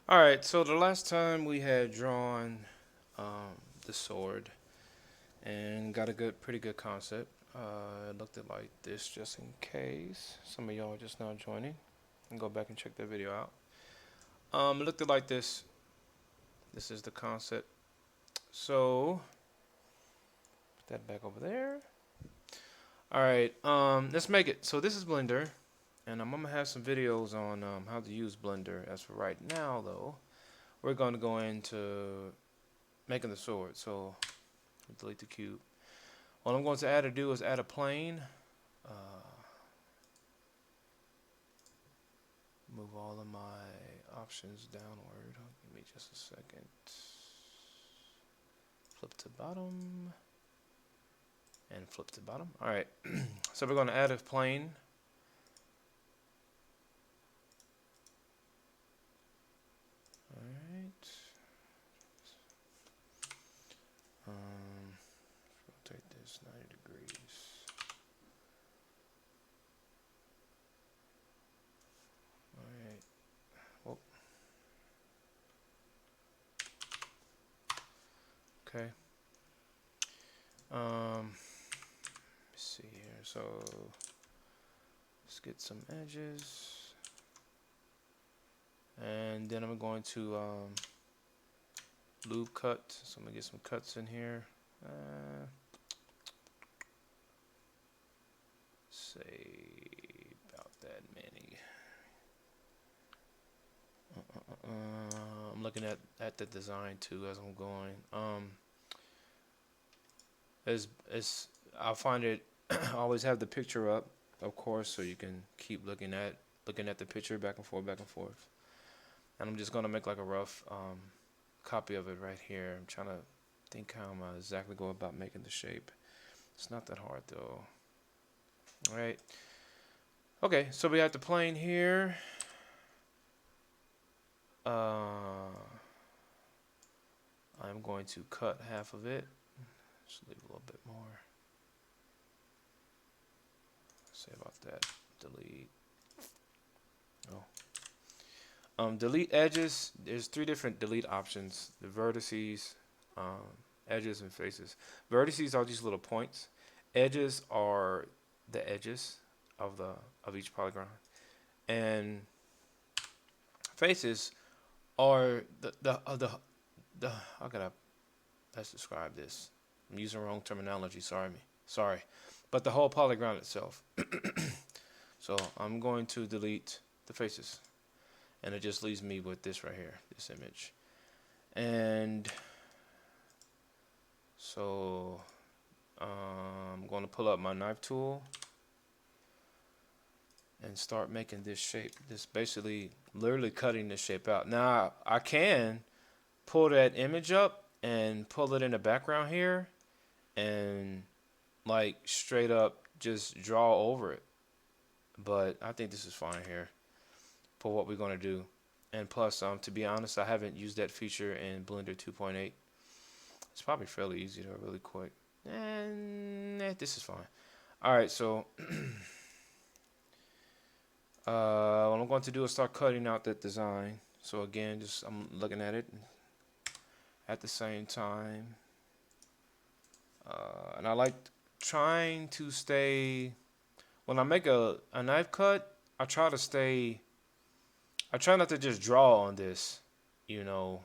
All right, so the last time we had drawn the sword and got a pretty good concept. It looked at like this, just in case some of y'all are just now joining, and go back and check that video out. It looked at like this. This is the concept. So put that back over there. All right, let's make it. So this is Blender, and I'm gonna have some videos on how to use Blender. As for right now, though, we're going to go into making the sword. So delete the cube. What I'm going to add or do is add a plane. Uh, move all of my options downward. Give me just a second. Flip to bottom and flip to bottom. All right. So we're going to add a plane. All right. Rotate this 90 degrees. All right. Whoop. Okay. Let's see here. So let's get some edges, and then I'm going to loop cut. So I'm gonna get some cuts in here. Say about that many. I'm looking at the design too as I'm going. As I'll find it. I always have the picture up, of course, so you can keep looking at the picture back and forth, back and forth. And I'm just gonna make like a rough copy of it right here. I'm trying to think how I'm gonna exactly go about making the shape. It's not that hard though. All right. Okay, so we have the plane here. I'm going to cut half of it. Just leave a little bit more. Say about that. Delete. Oh. Delete edges. There's three different delete options: the vertices, edges, and faces. Vertices are these little points. Edges are the edges of each polygon, and faces are the how can I let's describe this? I'm using wrong terminology. Sorry, but the whole polygon itself. So I'm going to delete the faces, and it just leaves me with this right here, this image. And so I'm going to pull up my knife tool and start making this shape. This basically literally cutting this shape out. Now I can pull that image up and pull it in the background here and like straight up just draw over it. But I think this is fine here for what we're going to do. And plus, to be honest, I haven't used that feature in Blender 2.8. It's probably fairly easy to really quick. And this is fine. All right, so what I'm going to do is start cutting out that design. So again, just I'm looking at it at the same time. And I like trying to stay, when I make a knife cut, I try not to just draw on this, you know,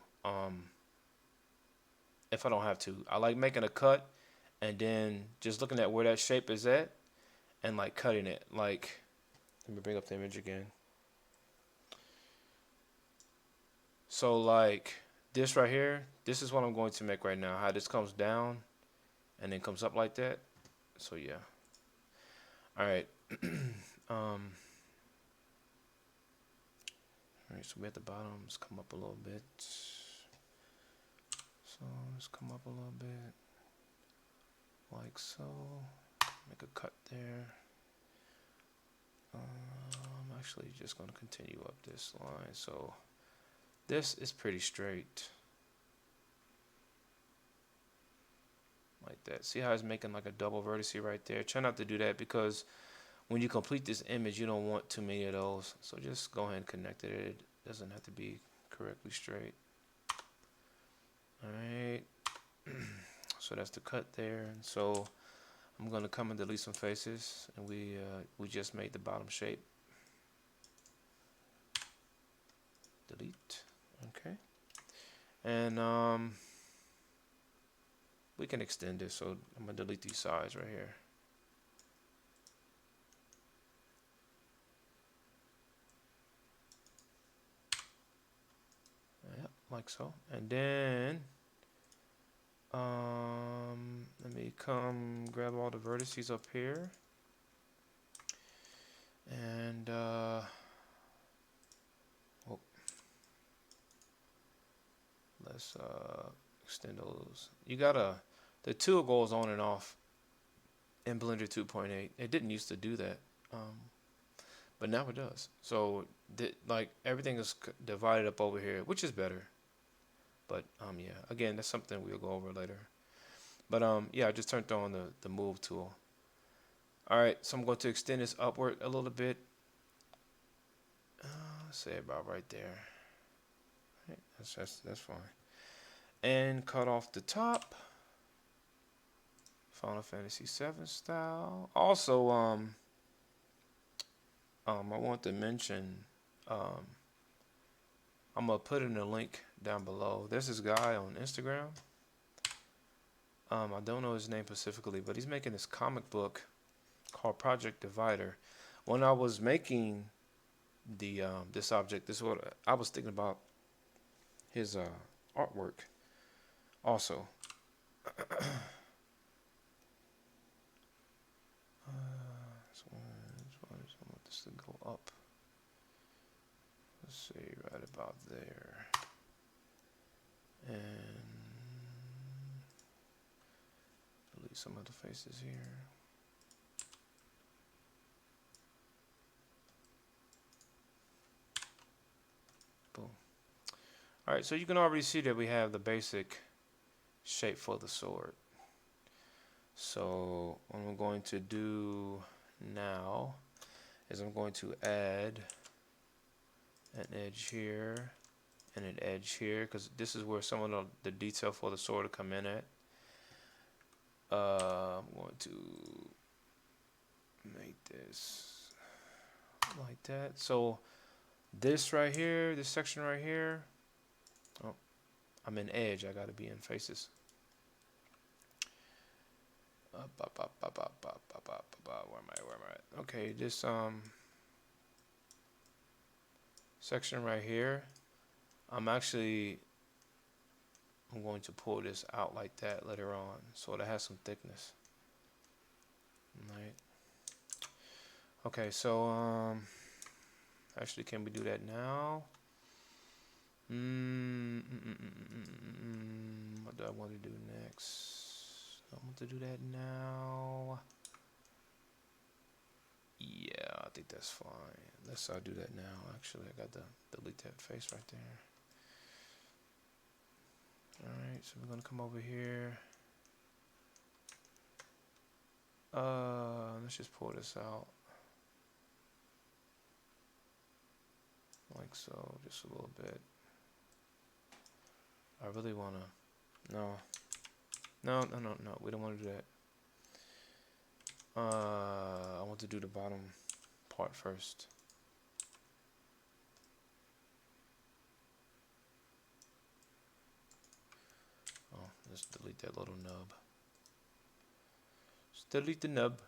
if I don't have to. I like making a cut and then just looking at where that shape is at and like cutting it. Like, let me bring up the image again. So like this right here, this is what I'm going to make right now. How this comes down and then comes up like that. So yeah. All right. um, all right. So we at the bottom. Let's come up a little bit. So let's come up a little bit, like so. Make a cut there. I'm actually just going to continue up this line. So this is pretty straight. Like that. See how it's making like a double vertex right there? Try not to do that because when you complete this image, you don't want too many of those. So just go ahead and connect it. It doesn't have to be correctly straight. All right. So that's the cut there. And so I'm gonna come and delete some faces, and we just made the bottom shape. Delete. Okay. And we can extend this. So I'm gonna delete these sides right here. Yep, like so. And then let me come grab all the vertices up here, and oh, let's extend those. You gotta, the tool goes on and off in Blender 2.8. It didn't used to do that, but now it does. So like everything is divided up over here, which is better. But yeah, again, that's something we'll go over later. But yeah, I just turned on the move tool. All right, so I'm going to extend this upward a little bit. Say about right there. Right, that's fine. And cut off the top. Final Fantasy VII style. Also, I want to mention, I'm gonna put in a link down below. There's this guy on Instagram. I don't know his name specifically, but he's making this comic book called Project Divider. When I was making the this object, this is what I was thinking about his artwork. Also, so I want this to go up. Let's see, right about there, and delete some of the faces here. Boom. All right, so you can already see that we have the basic shape for the sword. So what I'm going to do now is I'm going to add an edge here and an edge here, because this is where some of the detail for the sword will come in at. I'm going to make this like that. So this right here, this section right here, oh, I'm in edge, I gotta be in faces. Where am I? Okay, this section right here, I'm going to pull this out like that later on, so it has some thickness. Right. Okay, so actually, can we do that now? What do I want to do next? I want to do that now. Yeah, I think that's fine. Let's do that now. Actually, I got to delete that face right there. Alright, so we're going to come over here. Let's just pull this out. Like so, just a little bit. I really want to... No, we don't want to do that. I want to do the bottom part first. Oh, let's delete that little nub. Just delete the nub.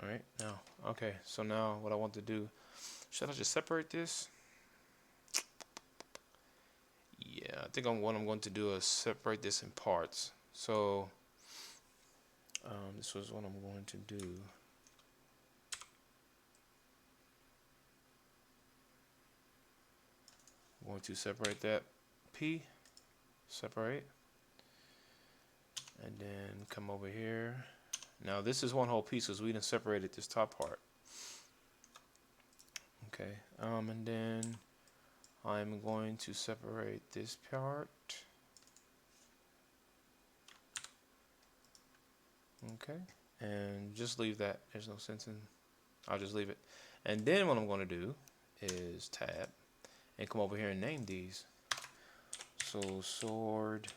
Alright, now, okay, so now what I want to do, should I just separate this? Yeah, I think what I'm going to do is separate this in parts. So, this was what I'm going to do. I'm going to separate that P, separate, and then come over here. Now this is one whole piece because we done separated this top part. Okay, and then I'm going to separate this part. Okay, and just leave that. There's no sense in I'll just leave it. And then what I'm going to do is tab and come over here and name these. So sword,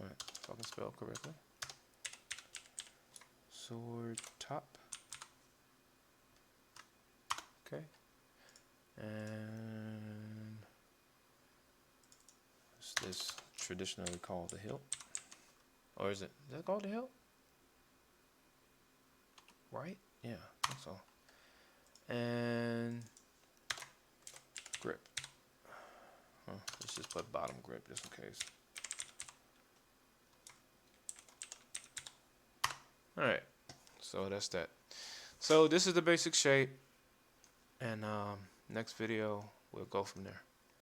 all right, if I can spell correctly, sword top. Okay, and what's this traditionally called the hilt? Or is that called the hilt? Right? Yeah, I think so. And grip. Let's just put bottom grip just in case. Alright, so that's that. So this is the basic shape, and next video we'll go from there.